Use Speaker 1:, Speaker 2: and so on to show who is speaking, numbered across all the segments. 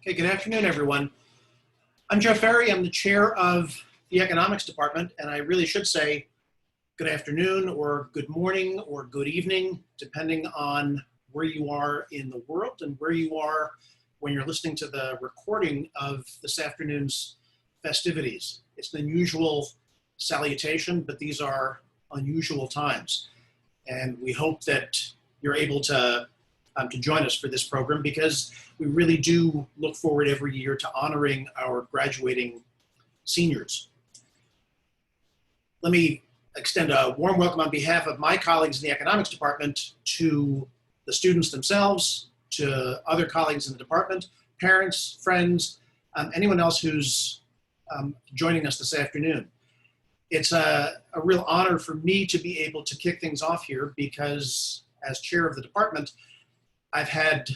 Speaker 1: Okay, good afternoon, everyone. I'm Joe Ferrie. I'm the chair of the economics department, and I really should say good afternoon or good morning or good evening, depending on where you are in the world and where you are when you're listening to the recording of this afternoon's festivities. It's an unusual salutation, but these are unusual times. And we hope that you're able to join us for this program, because we really do look forward every year to honoring our graduating seniors. Let me extend a warm welcome on behalf of my colleagues in the economics department to the students themselves, to other colleagues in the department, parents, friends, anyone else who's joining us this afternoon. It's a real honor for me to be able to kick things off here, because as chair of the department, I've had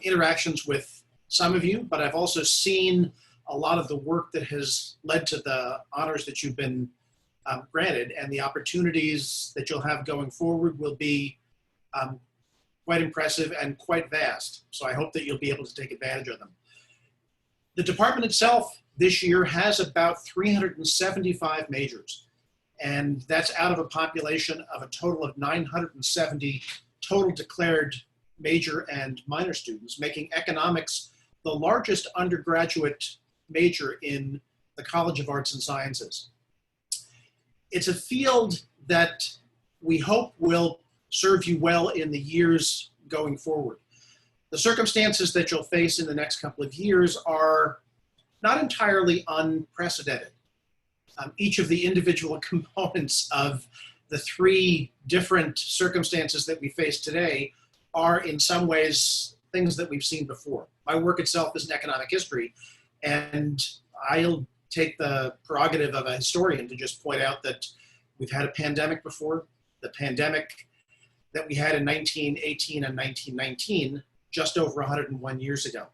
Speaker 1: interactions with some of you, but I've also seen a lot of the work that has led to the honors that you've been granted, and the opportunities that you'll have going forward will be quite impressive and quite vast. So I hope that you'll be able to take advantage of them. The department itself this year has about 375 majors, and that's out of a population of a total of 970 total declared major and minor students, making economics the largest undergraduate major in the College of Arts and Sciences. It's a field that we hope will serve you well in the years going forward. The circumstances that you'll face in the next couple of years are not entirely unprecedented. Each of the individual components of the three different circumstances that we face today are in some ways things that we've seen before. My work itself is in economic history, and I'll take the prerogative of a historian to just point out that we've had a pandemic before. The pandemic that we had in 1918 and 1919, just over 101 years ago.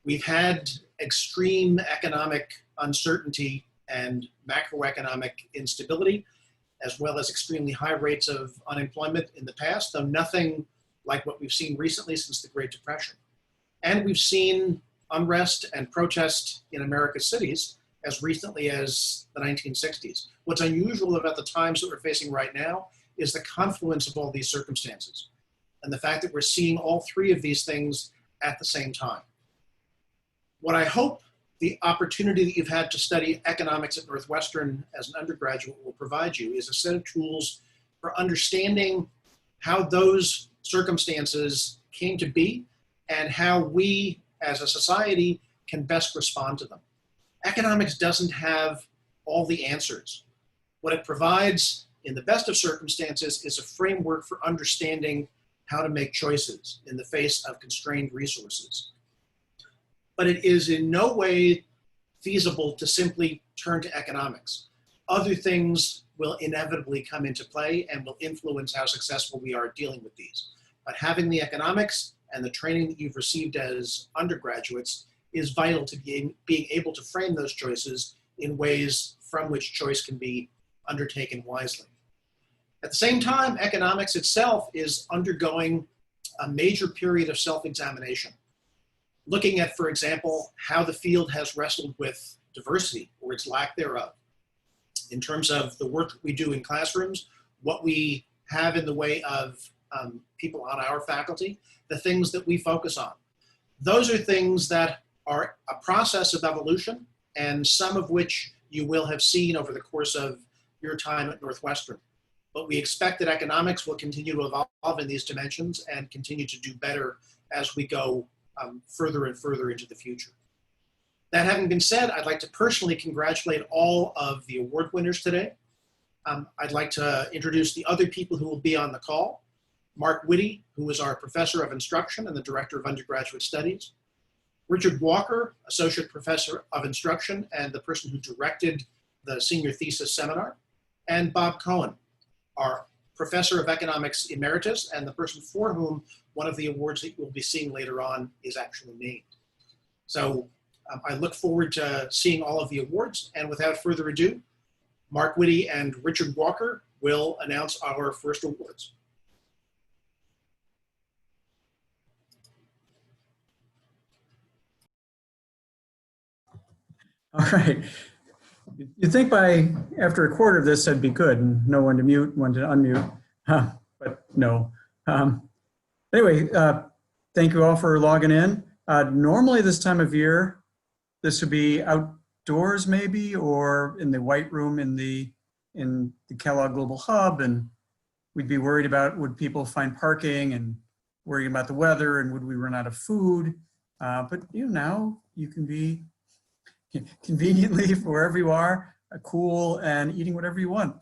Speaker 1: We've had extreme economic uncertainty and macroeconomic instability, as well as extremely high rates of unemployment in the past, though nothing like what we've seen recently since the Great Depression. And we've seen unrest and protest in America's cities as recently as the 1960s. What's unusual about the times that we're facing right now is the confluence of all these circumstances, and the fact that we're seeing all three of these things at the same time. What I hope the opportunity that you've had to study economics at Northwestern as an undergraduate will provide you is a set of tools for understanding how those circumstances came to be and how we as a society can best respond to them. Economics doesn't have all the answers. What it provides in the best of circumstances is a framework for understanding how to make choices in the face of constrained resources. But it is in no way feasible to simply turn to economics. Other things will inevitably come into play and will influence how successful we are dealing with these. But having the economics and the training that you've received as undergraduates is vital to being able to frame those choices in ways from which choice can be undertaken wisely. At the same time, economics itself is undergoing a major period of self-examination, looking at, for example, how the field has wrestled with diversity or its lack thereof, in terms of the work that we do in classrooms, what we have in the way of people on our faculty, the things that we focus on. Those are things that are a process of evolution, and some of which you will have seen over the course of your time at Northwestern. But we expect that economics will continue to evolve in these dimensions and continue to do better as we go further and further into the future. That having been said, I'd like to personally congratulate all of the award winners today. I'd like to introduce the other people who will be on the call. Mark Witte, who is our professor of instruction and the director of undergraduate studies. Richard Walker, associate professor of instruction and the person who directed the senior thesis seminar. And Bob Coen, our professor of economics emeritus and the person for whom one of the awards that you'll be seeing later on is actually named. So I look forward to seeing all of the awards, and without further ado, Mark Witte and Richard Walker will announce our first awards.
Speaker 2: All right. You'd think by after a quarter of this, I'd be good and know when to mute, when to unmute, but no. Um, anyway, thank you all for logging in. Normally this time of year, this would be outdoors maybe, or in the White Room in the Kellogg Global Hub, and we'd be worried about would people find parking and worrying about the weather and would we run out of food. But now you can be conveniently wherever you are, cool and eating whatever you want.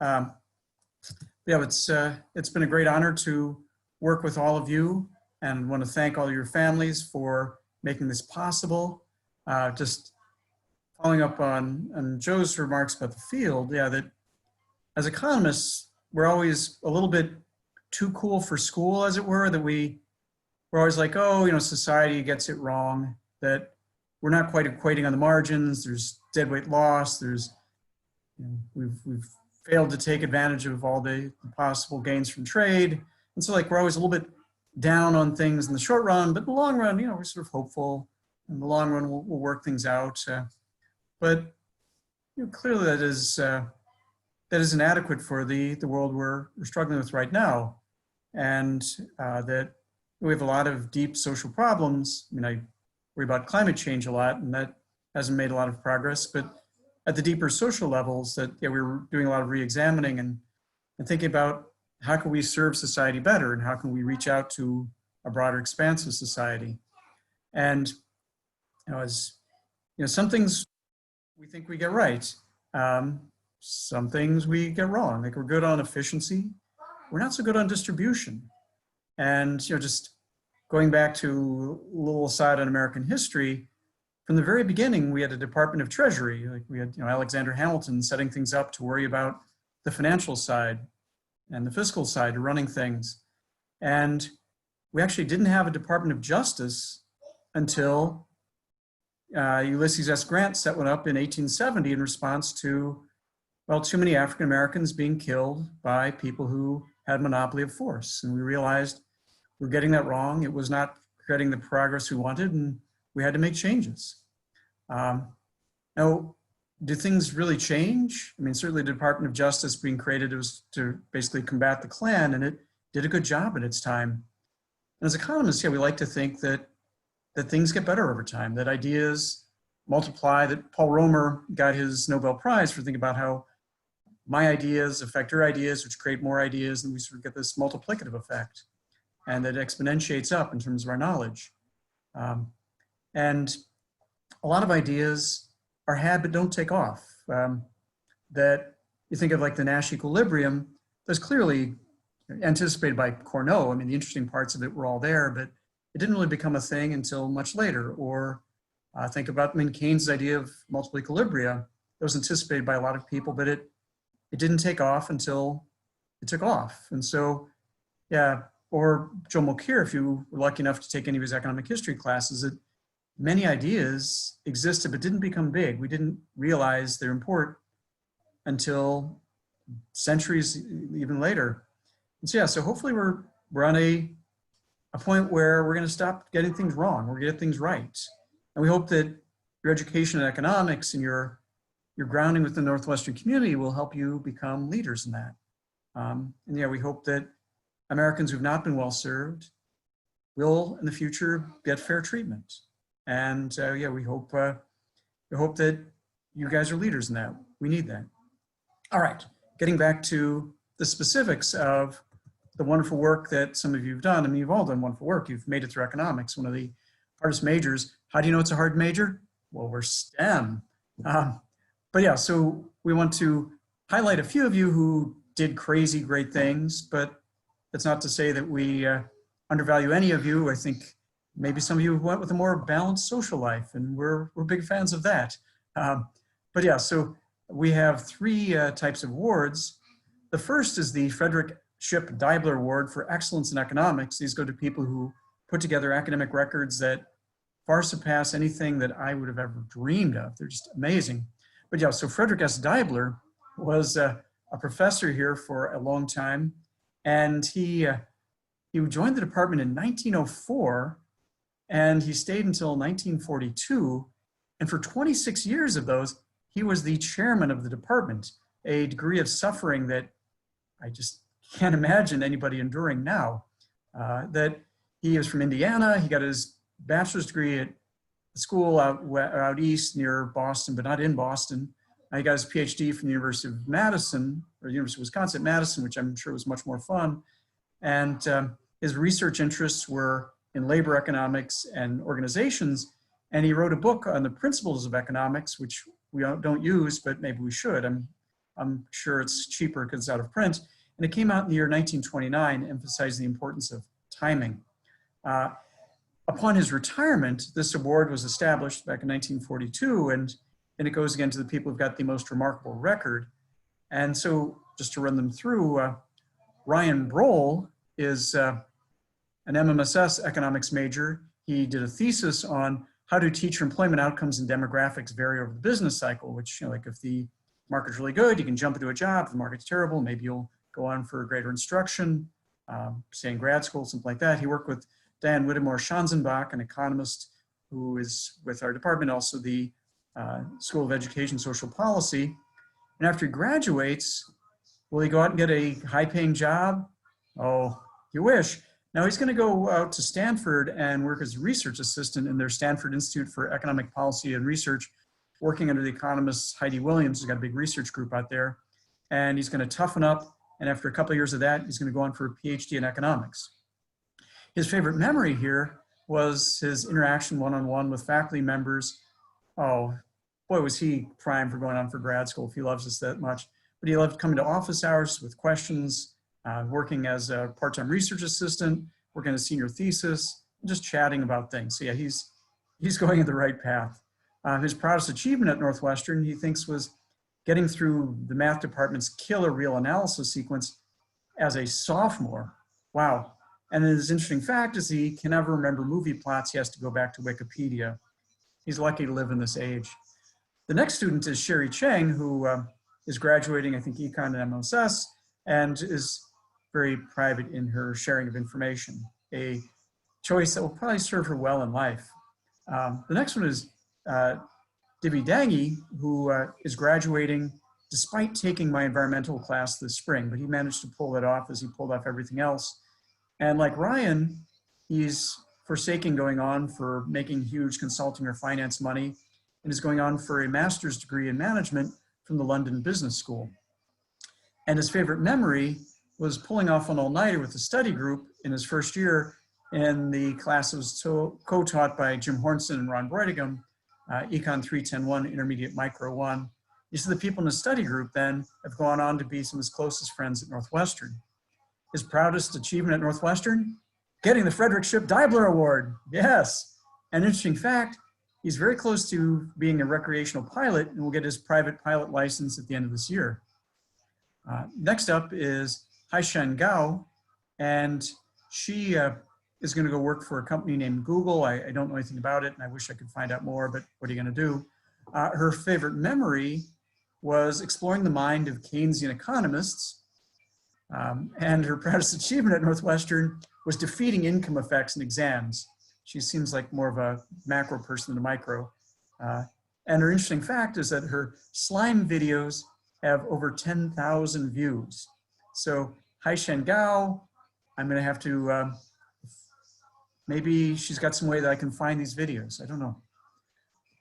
Speaker 2: Yeah, it's been a great honor to work with all of you, and want to thank all your families for making this possible. Just following up on Joe's remarks about the field, yeah, that as economists, we're always a little bit too cool for school, as it were, that we're always like, oh, society gets it wrong, that we're not quite equating on the margins, there's deadweight loss, we've failed to take advantage of all the possible gains from trade. And so we're always a little bit down on things in the short run, but in the long run, we're sort of hopeful. In the long run, we'll work things out. But clearly that is inadequate for the world we're struggling with right now. And that we have a lot of deep social problems. I worry about climate change a lot, and that hasn't made a lot of progress. But at the deeper social levels, that we were doing a lot of re-examining and thinking about how can we serve society better, and how can we reach out to a broader expanse of society. And as some things we think we get right, some things we get wrong. We're good on efficiency, we're not so good on distribution. And just going back to a little aside on American history, from the very beginning, we had a Department of Treasury. We had Alexander Hamilton setting things up to worry about the financial side and the fiscal side, running things. And we actually didn't have a Department of Justice until Ulysses S. Grant set one up in 1870 in response to, too many African Americans being killed by people who had monopoly of force. And we realized we're getting that wrong. It was not creating the progress we wanted, and we had to make changes. Now, do things really change? Certainly the Department of Justice being created was to basically combat the Klan, and it did a good job at its time. And as economists, we like to think that things get better over time, that ideas multiply, that Paul Romer got his Nobel Prize for thinking about how my ideas affect your ideas, which create more ideas, and we sort of get this multiplicative effect, and that exponentiates up in terms of our knowledge. And a lot of ideas are had but don't take off. That you think of the Nash equilibrium, that's clearly anticipated by Cournot. The interesting parts of it were all there, but it didn't really become a thing until much later. Or think about Keynes' idea of multiple equilibria. It was anticipated by a lot of people, but it didn't take off until it took off. And so, or Joe Mulcair, if you were lucky enough to take any of his economic history classes, that many ideas existed but didn't become big. We didn't realize their import until centuries even later. And so hopefully we're on a point where we're going to stop getting things wrong. We're going to get things right. And we hope that your education in economics and your grounding with the Northwestern community will help you become leaders in that. And we hope that Americans who've not been well served will in the future get fair treatment. And we hope that you guys are leaders in that. We need that. All right, getting back to the specifics of the wonderful work that some of you have done. You've all done wonderful work. You've made it through economics, one of the hardest majors. How do you know it's a hard major? Well, we're STEM. So we want to highlight a few of you who did crazy great things, but that's not to say that we undervalue any of you. I think maybe some of you went with a more balanced social life, and we're big fans of that. So we have three types of awards. The first is the Frederick Ship Deibler Award for Excellence in Economics. These go to people who put together academic records that far surpass anything that I would have ever dreamed of. They're just amazing. So Frederick S. Deibler was a professor here for a long time, and he joined the department in 1904, and he stayed until 1942. And for 26 years of those, he was the chairman of the department, a degree of suffering that I just can't imagine anybody enduring now. That he was from Indiana. He got his bachelor's degree at a school out east near Boston, but not in Boston. He got his PhD from the University of Madison, or University of Wisconsin at Madison, which I'm sure was much more fun. And his research interests were in labor economics and organizations. And he wrote a book on the principles of economics, which we don't use, but maybe we should. I'm sure it's cheaper because it's out of print. And it came out in the year 1929, emphasizing the importance of timing. Upon his retirement, this award was established back in 1942, and it goes again to the people who've got the most remarkable record. And so just to run them through, Ryan Brohl is an MMSS economics major. He did a thesis on how do teacher employment outcomes and demographics vary over the business cycle, which, you know, like if the market's really good, you can jump into a job. If the market's terrible, maybe you'll go on for greater instruction, say in grad school, something like that. He worked with Dan Whittemore-Schanzenbach, an economist who is with our department, also the School of Education Social Policy. And after he graduates, will he go out and get a high-paying job? Oh, you wish. Now he's going to go out to Stanford and work as a research assistant in their Stanford Institute for Economic Policy and Research, working under the economist Heidi Williams, who's got a big research group out there. And he's going to toughen up. And after a couple of years of that, he's going to go on for a PhD in economics. His favorite memory here was his interaction one-on-one with faculty members. Oh, boy, was he primed for going on for grad school if he loves us that much. But he loved coming to office hours with questions, working as a part-time research assistant, working on a senior thesis, just chatting about things. So yeah, he's going in the right path. His proudest achievement at Northwestern, he thinks, was getting through the math department's killer real analysis sequence as a sophomore. Wow. And his interesting fact is he can never remember movie plots. He has to go back to Wikipedia. He's lucky to live in this age. The next student is Sherry Chang, who is graduating, I think, Econ and MSS, and is very private in her sharing of information, a choice that will probably serve her well in life. The next one is Dibby Dangy, who is graduating despite taking my environmental class this spring, but he managed to pull it off as he pulled off everything else. And like Ryan, he's forsaking going on for making huge consulting or finance money and is going on for a master's degree in management from the London Business School. And his favorite memory was pulling off an all-nighter with a study group in his first year in the class that was co-taught by Jim Hornson and Ron Breitigam, Econ 310-1, Intermediate Micro 1. You see the people in the study group then have gone on to be some of his closest friends at Northwestern. His proudest achievement at Northwestern, getting the Frederick Ship Deibler Award. Yes. An interesting fact, he's very close to being a recreational pilot and will get his private pilot license at the end of this year. Next up is Haishan Gao, and she is going to go work for a company named Google. I don't know anything about it, and I wish I could find out more, but what are you going to do? Her favorite memory was exploring the mind of Keynesian economists, and her proudest achievement at Northwestern was defeating income effects in exams. She seems like more of a macro person than a micro. And her interesting fact is that her slime videos have over 10,000 views. So Haishan Gao, I'm going to have to, maybe she's got some way that I can find these videos. I don't know.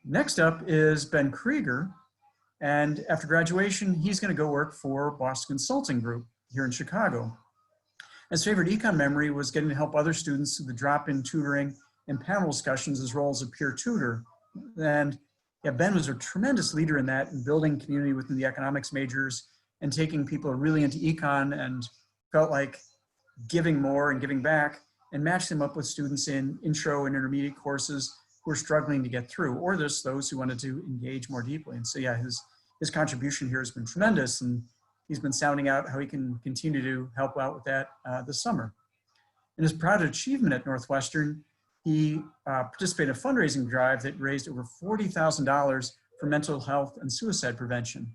Speaker 2: Next up is Ben Krieger. And after graduation, he's going to go work for Boston Consulting Group here in Chicago. His favorite econ memory was getting to help other students through the drop-in tutoring and panel discussions as role as a peer tutor. And yeah, Ben was a tremendous leader in that, and building community within the economics majors and taking people who are really into econ and felt like giving more and giving back, and match them up with students in intro and intermediate courses who are struggling to get through, or there's those who wanted to engage more deeply. And so yeah, his contribution here has been tremendous, and he's been sounding out how he can continue to help out with that this summer. In his proud achievement at Northwestern, he participated in a fundraising drive that raised over $40,000 for mental health and suicide prevention.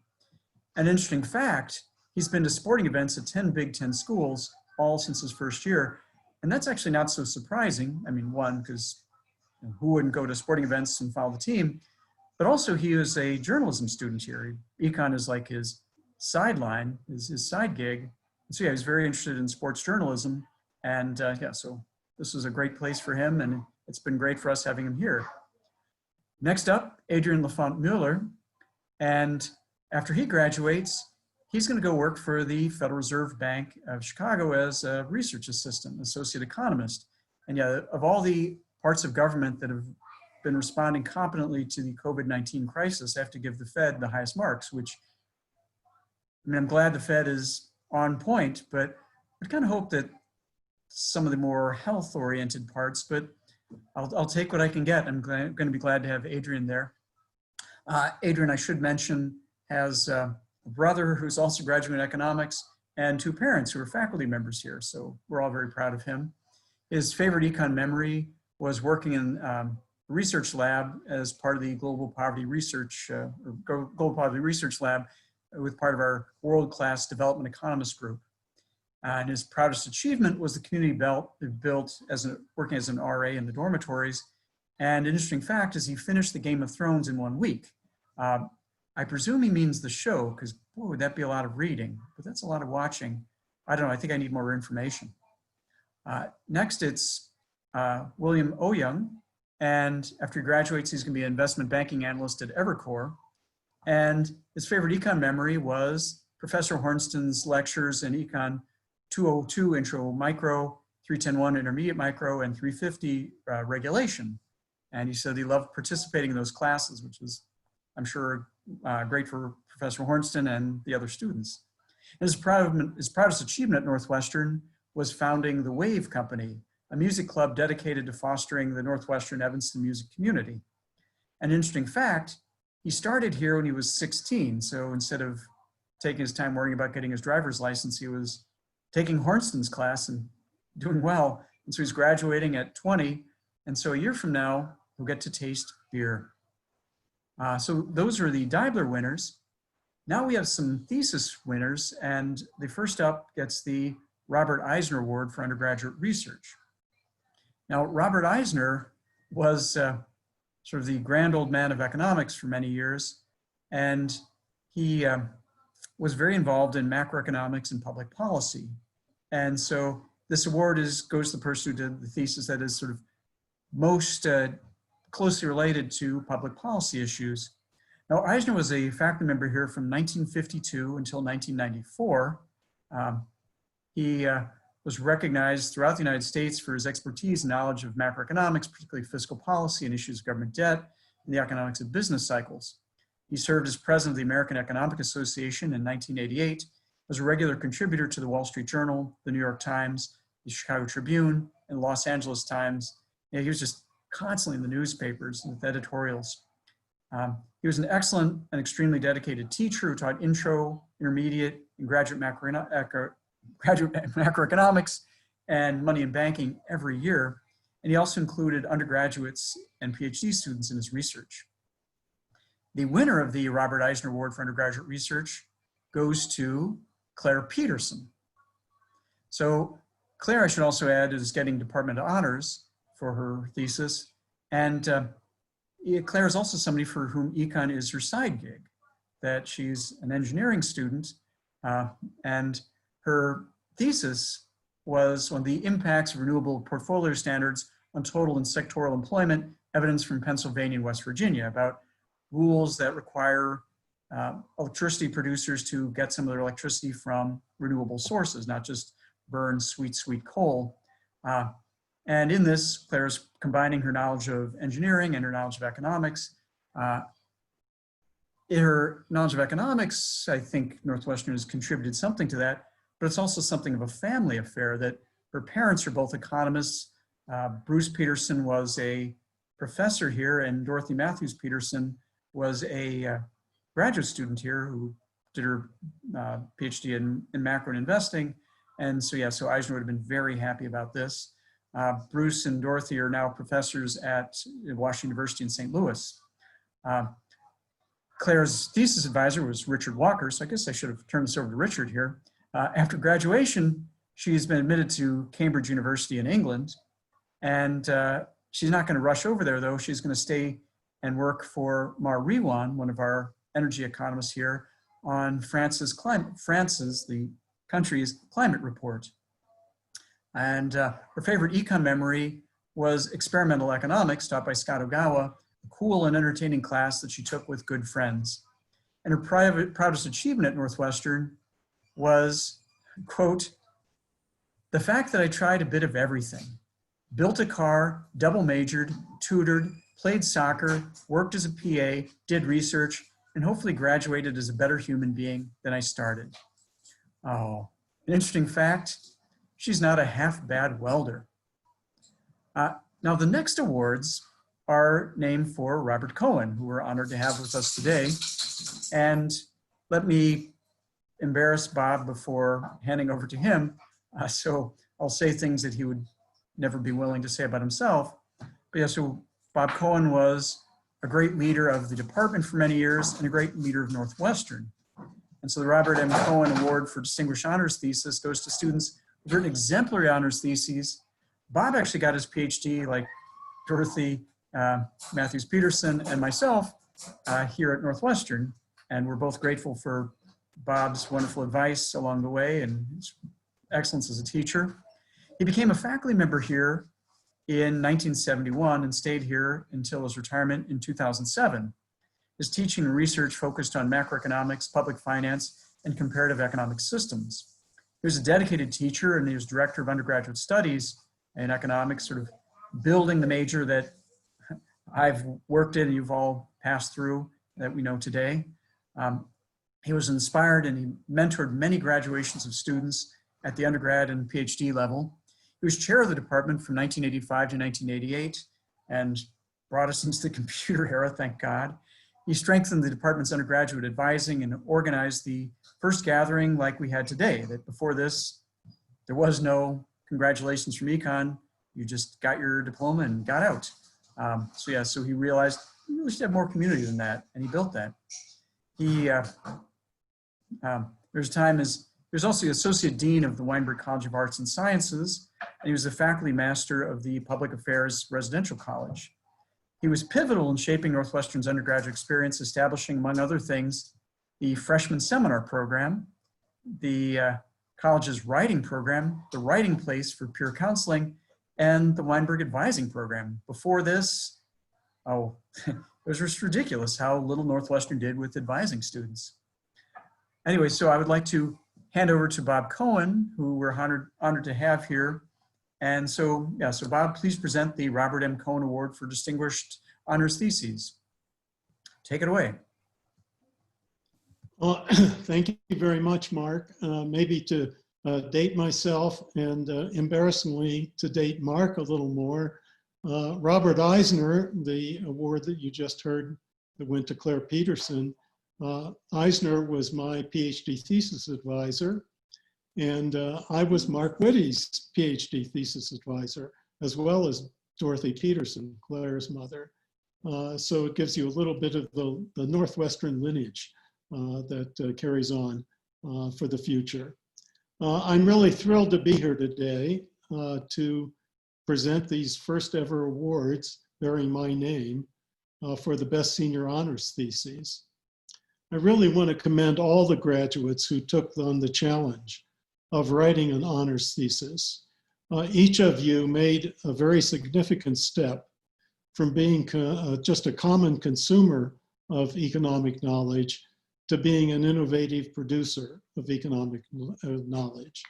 Speaker 2: An interesting fact, he's been to sporting events at 10 Big Ten schools, all since his first year. And that's actually not so surprising. I mean, one, because who wouldn't go to sporting events and follow the team? but also he was a journalism student here. Econ is like his sideline, his side gig. And so yeah, he's very interested in sports journalism. And yeah, so this was a great place for him, and it's been great for us having him here. Next up, Adrian Lafont Mueller. And after he graduates, he's going to go work for the Federal Reserve Bank of Chicago as a research assistant, associate economist. And yeah, of all the parts of government that have been responding competently to the COVID-19 crisis, I have to give the Fed the highest marks, which, I mean, I'm glad the Fed is on point, but I kind of hope that some of the more health-oriented parts, but I'll take what I can get. I'm going to be glad to have Adrian there. Adrian, I should mention, has a brother who's also graduating economics and two parents who are faculty members here. So we're all very proud of him. His favorite econ memory was working in a research lab as part of the Global Poverty Research, Global Poverty Research Lab with part of our world-class development economist group. And his proudest achievement was the community built as working as an RA in the dormitories. And an interesting fact is he finished the Game of Thrones in 1 week. I presume he means the show, because boy, would that be a lot of reading, but that's a lot of watching. I don't know, I think I need more information. Next, it's William Oyoung. And after he graduates, he's gonna be an investment banking analyst at Evercore. And his favorite econ memory was Professor Hornston's lectures in Econ 202 Intro Micro, 310-1 Intermediate Micro, and 350 Regulation. And he said he loved participating in those classes, which was, I'm sure, great for Professor Hornston and the other students. And his proudest achievement at Northwestern was founding the Wave Company, a music club dedicated to fostering the Northwestern Evanston music community. An interesting fact, he started here when he was 16. So instead of taking his time worrying about getting his driver's license, he was taking Hornston's class and doing well. And so he's graduating at 20. And so a year from now, he'll get to taste beer. So those are the Deibler winners. Now we have some thesis winners, and the first up gets the Robert Eisner Award for undergraduate research. Now, Robert Eisner was sort of the grand old man of economics for many years, and he was very involved in macroeconomics and public policy. And so this award goes to the person who did the thesis that is sort of most closely related to public policy issues. Now, Eisner was a faculty member here from 1952 until 1994. He was recognized throughout the United States for his expertise and knowledge of macroeconomics, particularly fiscal policy and issues of government debt and the economics of business cycles. He served as president of the American Economic Association in 1988, was a regular contributor to the Wall Street Journal, the New York Times, the Chicago Tribune, and the Los Angeles Times. Yeah, he was just constantly in the newspapers with editorials. He was an excellent and extremely dedicated teacher who taught intro, intermediate, and graduate macroeconomics and money and banking every year. And he also included undergraduates and PhD students in his research. The winner of the Robert Eisner Award for undergraduate research goes to Claire Peterson. So Claire, I should also add, is getting Department of Honors for her thesis. And Claire is also somebody for whom econ is her side gig, that she's an engineering student, and her thesis was on the impacts of renewable portfolio standards on total and sectoral employment, evidence from Pennsylvania and West Virginia about rules that require electricity producers to get some of their electricity from renewable sources, not just burn sweet, sweet coal. And in this, Claire's combining her knowledge of engineering and her knowledge of economics. In her knowledge of economics, I think Northwestern has contributed something to that, but it's also something of a family affair that her parents are both economists. Bruce Peterson was a professor here, and Dorothy Matthews Peterson was a graduate student here who did her PhD in macro and investing. And so, yeah, so Eisner would have been very happy about this. Bruce and Dorothy are now professors at Washington University in St. Louis. Claire's thesis advisor was Richard Walker, so I guess I should have turned this over to Richard here. After graduation, she's been admitted to Cambridge University in England, and she's not going to rush over there, though. She's going to stay and work for Mar Rewan, one of our energy economists here, on France's, the country's climate report. And her favorite econ memory was experimental economics taught by Scott Ogawa, a cool and entertaining class that she took with good friends. And her proudest achievement at Northwestern was, quote, "The fact that I tried a bit of everything. Built a car, double majored, tutored, played soccer, worked as a PA, did research, and hopefully graduated as a better human being than I started." Oh, an interesting fact, she's not a half bad welder. Now the next awards are named for Robert Coen, who we're honored to have with us today. And let me embarrass Bob before handing over to him. So I'll say things that he would never be willing to say about himself. But yeah, so Bob Coen was a great leader of the department for many years and a great leader of Northwestern. And so the Robert M. Coen Award for Distinguished Honors Thesis goes to students who've written exemplary honors theses. Bob actually got his PhD, like Dorothy Matthews-Peterson and myself, here at Northwestern. And we're both grateful for Bob's wonderful advice along the way and his excellence as a teacher. He became a faculty member here in 1971 and stayed here until his retirement in 2007. His teaching and research focused on macroeconomics, public finance, and comparative economic systems. He was a dedicated teacher and he was director of undergraduate studies in economics, sort of building the major that I've worked in and you've all passed through that we know today. He was inspired and he mentored many graduations of students at the undergrad and PhD level. He was chair of the department from 1985 to 1988 and brought us into the computer era, thank God. He strengthened the department's undergraduate advising and organized the first gathering like we had today, that before this, there was no congratulations from econ, you just got your diploma and got out. So he realized we really should have more community than that, and he built that. He, he was also the Associate Dean of the Weinberg College of Arts and Sciences, and he was the faculty master of the Public Affairs Residential College. He was pivotal in shaping Northwestern's undergraduate experience, establishing, among other things, the freshman seminar program, the college's writing program, the writing place for peer counseling, and the Weinberg advising program. Before this, it was just ridiculous how little Northwestern did with advising students. Anyway, so I would like to hand over to Bob Coen, who we're honored to have here. And so, so Bob, please present the Robert M. Coen Award for Distinguished Honors Theses. Take it away.
Speaker 3: Thank you very much, Mark. Maybe to date myself and embarrassingly to date Mark a little more, Robert Eisner, the award that you just heard that went to Claire Peterson, Eisner was my PhD thesis advisor, and I was Mark Witte's PhD thesis advisor, as well as Dorothy Peterson, Claire's mother. So it gives you a little bit of the Northwestern lineage that carries on for the future. I'm really thrilled to be here today to present these first ever awards bearing my name for the best senior honors theses. I really want to commend all the graduates who took on the challenge of writing an honors thesis. Each of you made a very significant step from being just a common consumer of economic knowledge to being an innovative producer of economic knowledge.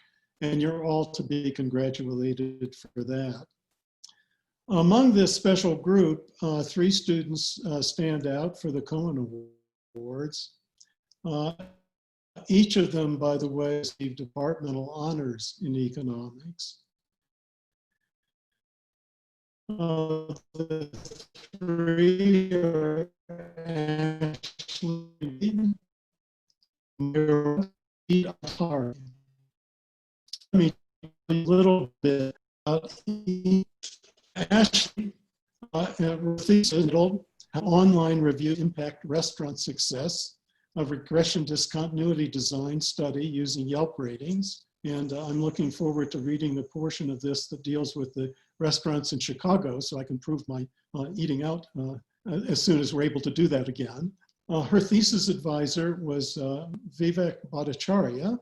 Speaker 3: And you're all to be congratulated for that. Among this special group, 3 students stand out for the Coen Awards. Each of them, by the way, received departmental honors in economics. The 3 are Ashley Let me tell you a little bit about Ashley. Online review impact restaurant success, a regression discontinuity design study using Yelp ratings. And I'm looking forward to reading the portion of this that deals with the restaurants in Chicago so I can prove my eating out as soon as we're able to do that again. Her thesis advisor was Vivek Bhattacharya.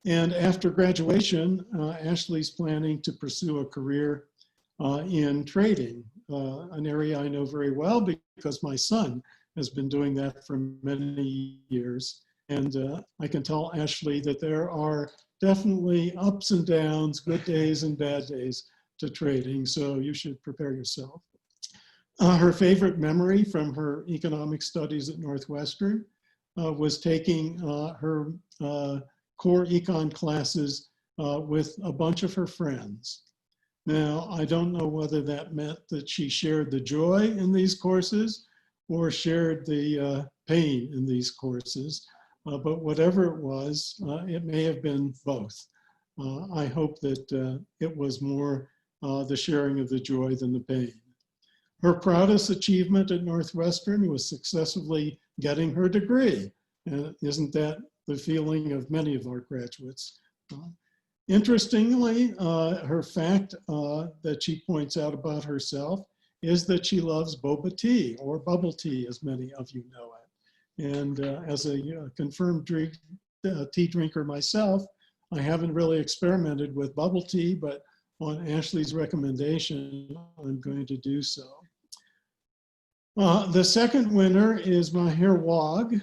Speaker 3: And after graduation, Ashley's planning to pursue a career in trading, an area I know very well because my son has been doing that for many years. And I can tell Ashley that there are definitely ups and downs, good days and bad days to trading, so you should prepare yourself. Her favorite memory from her economic studies at Northwestern was taking her core econ classes with a bunch of her friends. Now, I don't know whether that meant that she shared the joy in these courses or shared the pain in these courses, but whatever it was, it may have been both. I hope that it was more the sharing of the joy than the pain. Her proudest achievement at Northwestern was successfully getting her degree. And isn't that the feeling of many of our graduates? Interestingly, her fact that she points out about herself is that she loves boba tea, or bubble tea, as many of you know it. And as a confirmed tea drinker myself, I haven't really experimented with bubble tea, but on Ashley's recommendation, I'm going to do so. The second winner is Mahir Wag.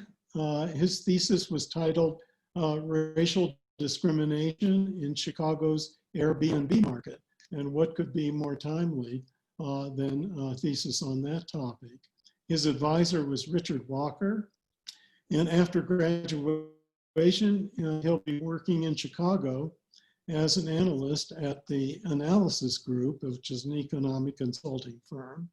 Speaker 3: His thesis was titled Racial Discrimination in Chicago's Airbnb Market. And what could be more timely than a thesis on that topic? His advisor was Richard Walker. And after graduation, he'll be working in Chicago as an analyst at the Analysis Group, which is an economic consulting firm.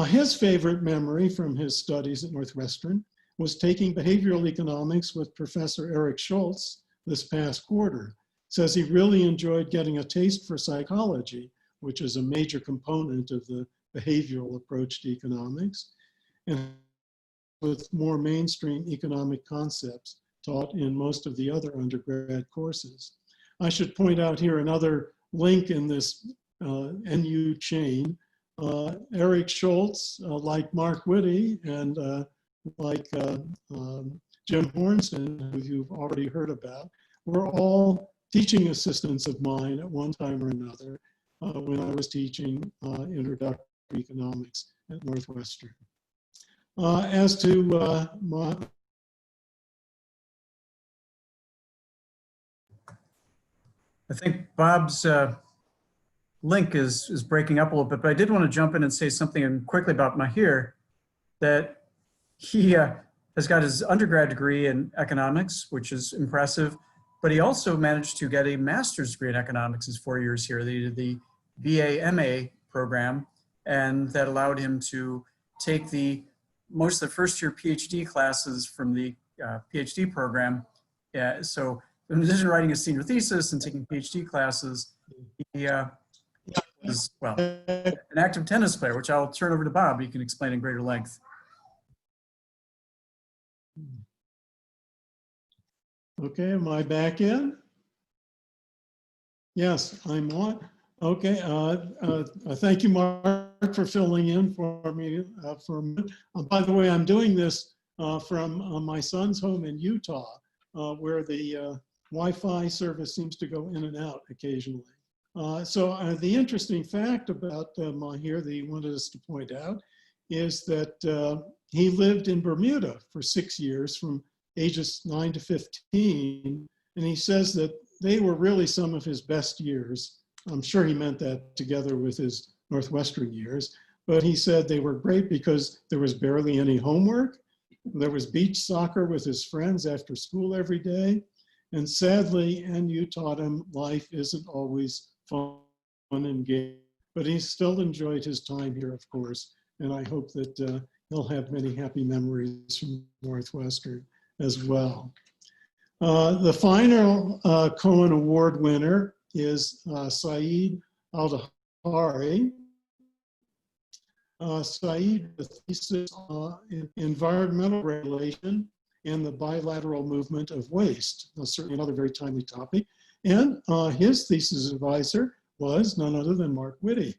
Speaker 3: His favorite memory from his studies at Northwestern was taking behavioral economics with Professor Eric Schultz this past quarter. Says he really enjoyed getting a taste for psychology, which is a major component of the behavioral approach to economics, and with more mainstream economic concepts taught in most of the other undergrad courses. I should point out here another link in this NU chain. Eric Schultz, like Mark Witte, and like Jim Hornston, who you've already heard about, were all teaching assistants of mine at one time or another when I was teaching introductory economics at Northwestern. As to
Speaker 2: I think Bob's link is breaking up a little bit, but I did want to jump in and say something quickly about Mahir, that he has got his undergrad degree in economics, which is impressive, but he also managed to get a master's degree in economics his 4 years here. They did the BA-MA program, and that allowed him to take most of the first year PhD classes from the PhD program. Yeah, so in addition to writing his senior thesis and taking PhD classes, he is, well, an active tennis player, which I'll turn over to Bob. He can explain in greater length.
Speaker 3: Okay, am I back in? Yes, I'm on. Okay, thank you, Mark, for filling in for me. By the way, I'm doing this from my son's home in Utah, where the Wi-Fi service seems to go in and out occasionally. So the interesting fact about Mahir that he wanted us to point out is that he lived in Bermuda for 6 years, from ages 9 to 15, and he says that they were really some of his best years. I'm sure he meant that together with his Northwestern years, but he said they were great because there was barely any homework. There was beach soccer with his friends after school every day. And sadly, NU taught him life isn't always fun and game, but he still enjoyed his time here, of course. And I hope that he'll have many happy memories from Northwestern as well. The final Coen Award winner is Saeed Al-Dahari. Saeed, the thesis in environmental regulation and the bilateral movement of waste. That's certainly another very timely topic. And his thesis advisor was none other than Mark Witte.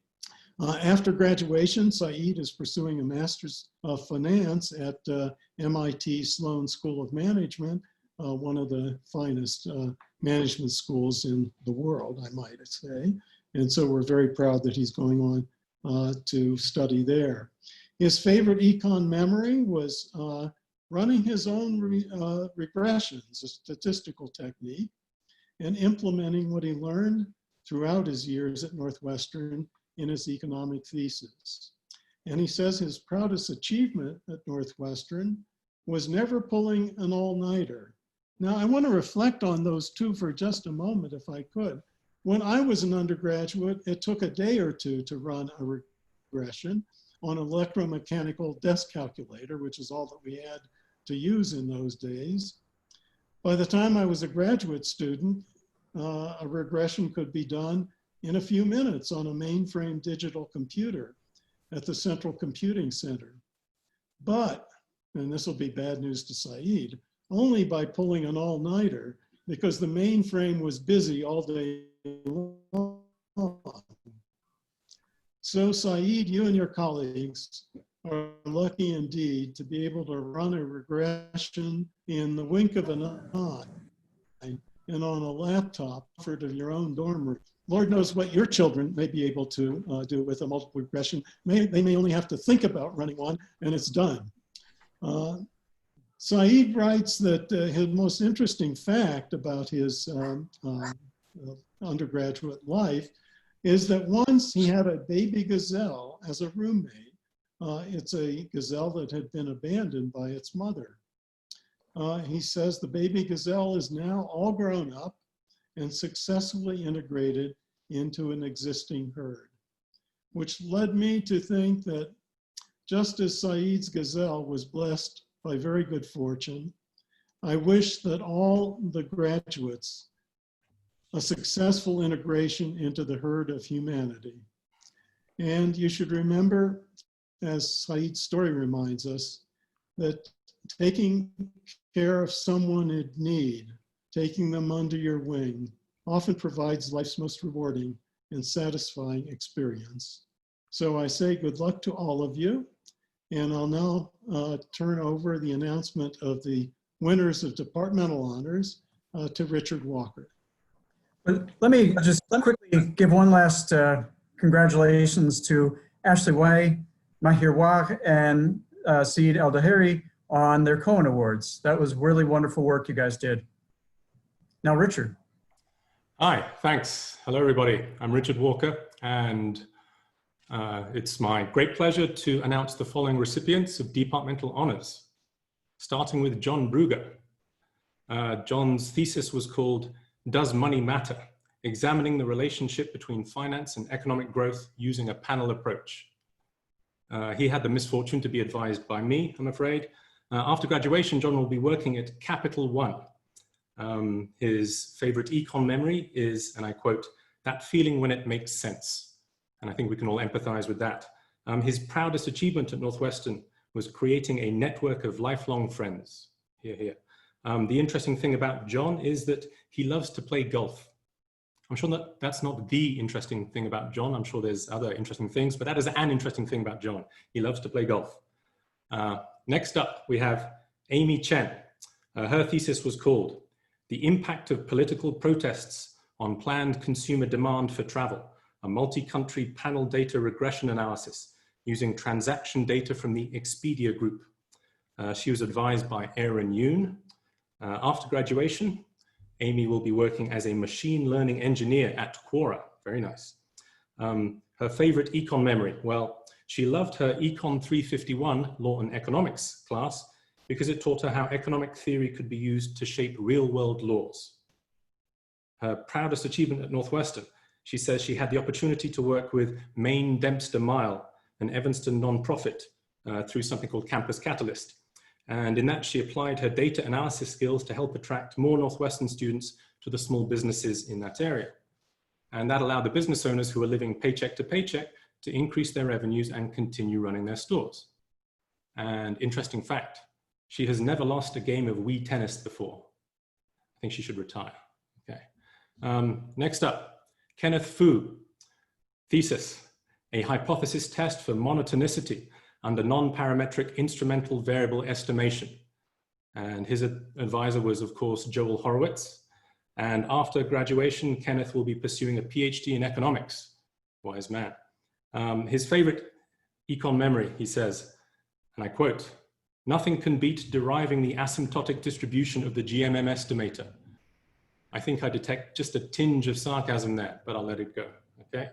Speaker 3: After graduation, Saeed is pursuing a Master's of Finance at MIT Sloan School of Management, one of the finest management schools in the world, I might say. And so we're very proud that he's going on to study there. His favorite econ memory was running his own regressions, a statistical technique, and implementing what he learned throughout his years at Northwestern in his economic thesis. And he says his proudest achievement at Northwestern was never pulling an all-nighter. Now, I want to reflect on those two for just a moment, if I could. When I was an undergraduate, it took a day or two to run a regression on an electromechanical desk calculator, which is all that we had to use in those days. By the time I was a graduate student, a regression could be done in a few minutes on a mainframe digital computer at the Central Computing Center. But, and this will be bad news to Saeed, only by pulling an all-nighter, because the mainframe was busy all day long. So Saeed, you and your colleagues are lucky indeed to be able to run a regression in the wink of an eye and on a laptop offered in your own dorm room. Lord knows what your children may be able to do with a multiple regression. They may only have to think about running one and it's done. Saeed writes that his most interesting fact about his undergraduate life is that once he had a baby gazelle as a roommate. It's a gazelle that had been abandoned by its mother. He says the baby gazelle is now all grown up and successfully integrated into an existing herd, which led me to think that just as Saeed's gazelle was blessed by very good fortune, I wish that all the graduates a successful integration into the herd of humanity. And you should remember, as Saeed's story reminds us, that taking care of someone in need, taking them under your wing, often provides life's most rewarding and satisfying experience. So I say good luck to all of you. And I'll now turn over the announcement of the winners of departmental honors to Richard Walker.
Speaker 2: Let me just quickly give one last congratulations to Ashley Wai, Mahir Wah, and Saeed Al-Dahiri on their Coen Awards. That was really wonderful work you guys did. Now, Richard.
Speaker 4: Hi, thanks. Hello, everybody. I'm Richard Walker, and it's my great pleasure to announce the following recipients of departmental honors, starting with John Bruger. John's thesis was called Does Money Matter? Examining the relationship between finance and economic growth using a panel approach. He had the misfortune to be advised by me, I'm afraid. After graduation, John will be working at Capital One. His favorite econ memory is, and I quote, "that feeling when it makes sense." And I think we can all empathize with that. His proudest achievement at Northwestern was creating a network of lifelong friends. Hear, hear. The interesting thing about John is that he loves to play golf. I'm sure that that's not the interesting thing about John. I'm sure there's other interesting things, but that is an interesting thing about John. He loves to play golf. Next up, we have Amy Chen. Her thesis was called The Impact of Political Protests on Planned Consumer Demand for Travel, a multi-country panel data regression analysis using transaction data from the Expedia group. She was advised by Aaron Yoon. After graduation, Amy will be working as a machine learning engineer at Quora. Very nice. Her favorite econ memory. Well, she loved her Econ 351 Law and Economics class because it taught her how economic theory could be used to shape real world laws. Her proudest achievement at Northwestern, she says she had the opportunity to work with Maine Dempster Mile, an Evanston nonprofit, through something called Campus Catalyst. And in that, she applied her data analysis skills to help attract more Northwestern students to the small businesses in that area. And that allowed the business owners who were living paycheck to paycheck to increase their revenues and continue running their stores. And interesting fact, she has never lost a game of Wii tennis before. I think she should retire. Okay. Next up, Kenneth Fu. Thesis, a hypothesis test for monotonicity under non-parametric instrumental variable estimation. And his advisor was, of course, Joel Horowitz. And after graduation, Kenneth will be pursuing a PhD in economics. Wise man. His favorite econ memory, he says, and I quote, "Nothing can beat deriving the asymptotic distribution of the GMM estimator." I think I detect just a tinge of sarcasm there, but I'll let it go, okay?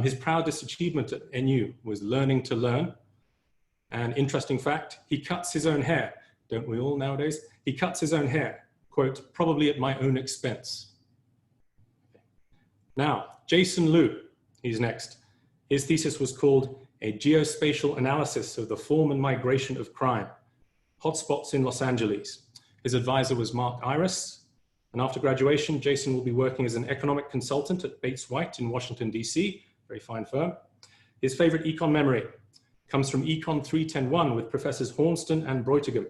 Speaker 4: His proudest achievement at NU was learning to learn. And interesting fact, he cuts his own hair. Don't we all nowadays? He cuts his own hair, quote, "probably at my own expense." Now, Jason Liu, he's next. His thesis was called "A Geospatial Analysis of the Form and Migration of Crime, Hotspots in Los Angeles." His advisor was Mark Iris. And after graduation, Jason will be working as an economic consultant at Bates White in Washington, DC, very fine firm. His favorite econ memory comes from Econ 310-1 with Professors Hornston and Breutigam.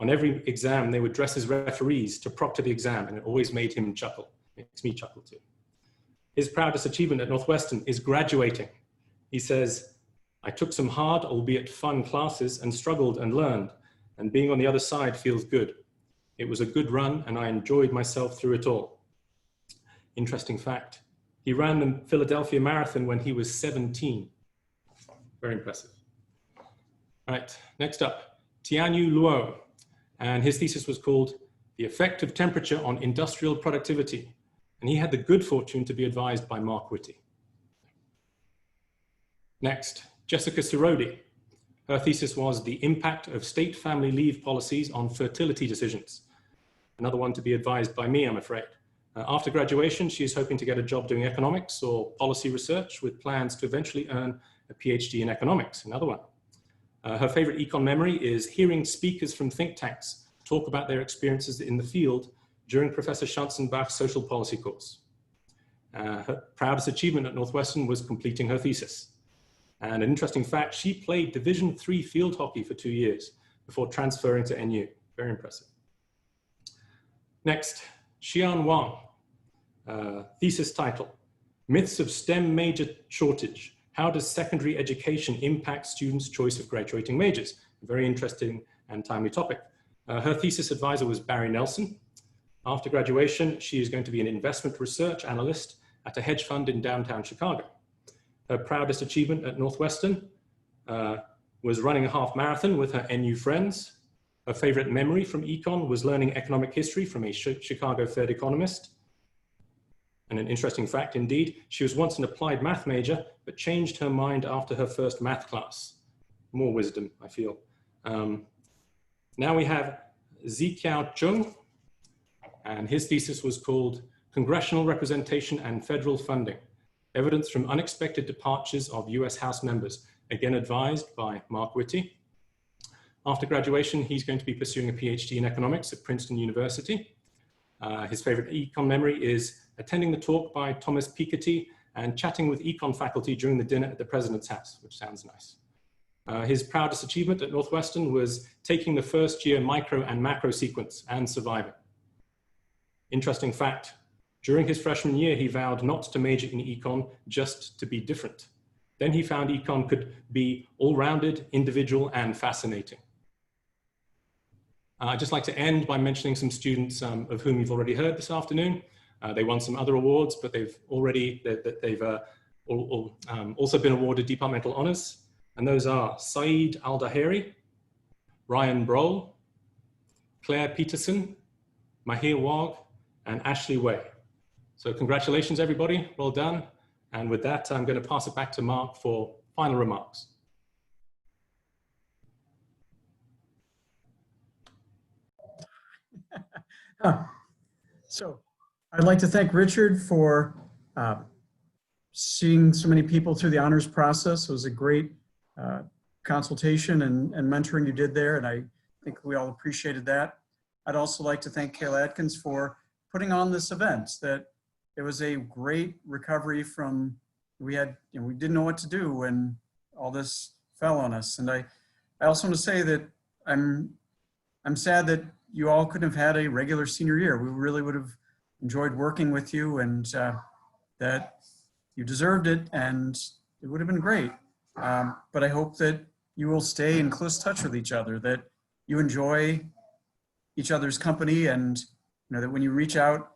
Speaker 4: On every exam, they would dress as referees to proctor the exam, and it always made him chuckle. It makes me chuckle too. His proudest achievement at Northwestern is graduating. He says, "I took some hard, albeit fun classes and struggled and learned, and being on the other side feels good. It was a good run and I enjoyed myself through it all." Interesting fact, he ran the Philadelphia Marathon when he was 17. Very impressive. All right, next up, Tianyu Luo. And his thesis was called "The Effect of Temperature on Industrial Productivity." And he had the good fortune to be advised by Mark Witte. Next, Jessica Sirodi. Her thesis was "The Impact of State Family Leave Policies on Fertility Decisions." Another one to be advised by me, I'm afraid. After graduation, she is hoping to get a job doing economics or policy research with plans to eventually earn a PhD in economics, another one. Her favorite econ memory is hearing speakers from think tanks talk about their experiences in the field during Professor Schanzenbach's social policy course. Her proudest achievement at Northwestern was completing her thesis. And an interesting fact, she played Division III field hockey for 2 years before transferring to NU. Very impressive. Next, Xian Wang. Thesis title, "Myths of STEM Major Shortage. How does secondary education impact students' choice of graduating majors?" A very interesting and timely topic. Her thesis advisor was Barry Nelson. After graduation, she is going to be an investment research analyst at a hedge fund in downtown Chicago. Her proudest achievement at Northwestern was running a half marathon with her NU friends. Her favorite memory from econ was learning economic history from a Chicago Fed economist. And an interesting fact indeed, she was once an applied math major, but changed her mind after her first math class. More wisdom, I feel. Now we have Ziqiao Chung, and his thesis was called "Congressional Representation and Federal Funding, Evidence from Unexpected Departures of US House Members," again advised by Mark Witte. After graduation, he's going to be pursuing a PhD in economics at Princeton University. His favorite econ memory is attending the talk by Thomas Piketty and chatting with econ faculty during the dinner at the president's house, which sounds nice. His proudest achievement at Northwestern was taking the first year micro and macro sequence and surviving. Interesting fact, during his freshman year, he vowed not to major in econ, just to be different. Then he found econ could be all-rounded, individual, and fascinating. I'd just like to end by mentioning some students of whom you've already heard this afternoon. They won some other awards, but they've also been awarded departmental honors. And those are Saeed Al-Daheri, Ryan Broll, Claire Peterson, Mahir Wag, and Ashley Way. So congratulations, everybody. Well done. And with that, I'm going to pass it back to Mark for final remarks.
Speaker 2: So I'd like to thank Richard for seeing so many people through the honors process. It was a great consultation and mentoring you did there, and I think we all appreciated that. I'd also like to thank Kayla Atkins for putting on this event. That it was a great recovery from, we didn't know what to do when all this fell on us. And I also want to say that I'm sad that you all couldn't have had a regular senior year. We really would have enjoyed working with you, and that you deserved it. And it would have been great. But I hope that you will stay in close touch with each other, that you enjoy each other's company, and that when you reach out,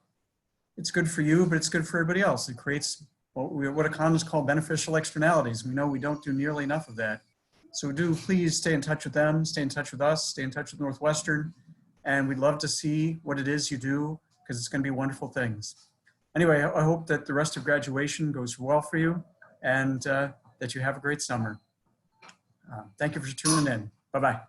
Speaker 2: it's good for you, but it's good for everybody else. It creates what economists call beneficial externalities. We know we don't do nearly enough of that. So do please stay in touch with them, stay in touch with us, stay in touch with Northwestern, and we'd love to see what it is you do, because it's going to be wonderful things. Anyway, I hope that the rest of graduation goes well for you, and that you have a great summer. Thank you for tuning in. Bye-bye.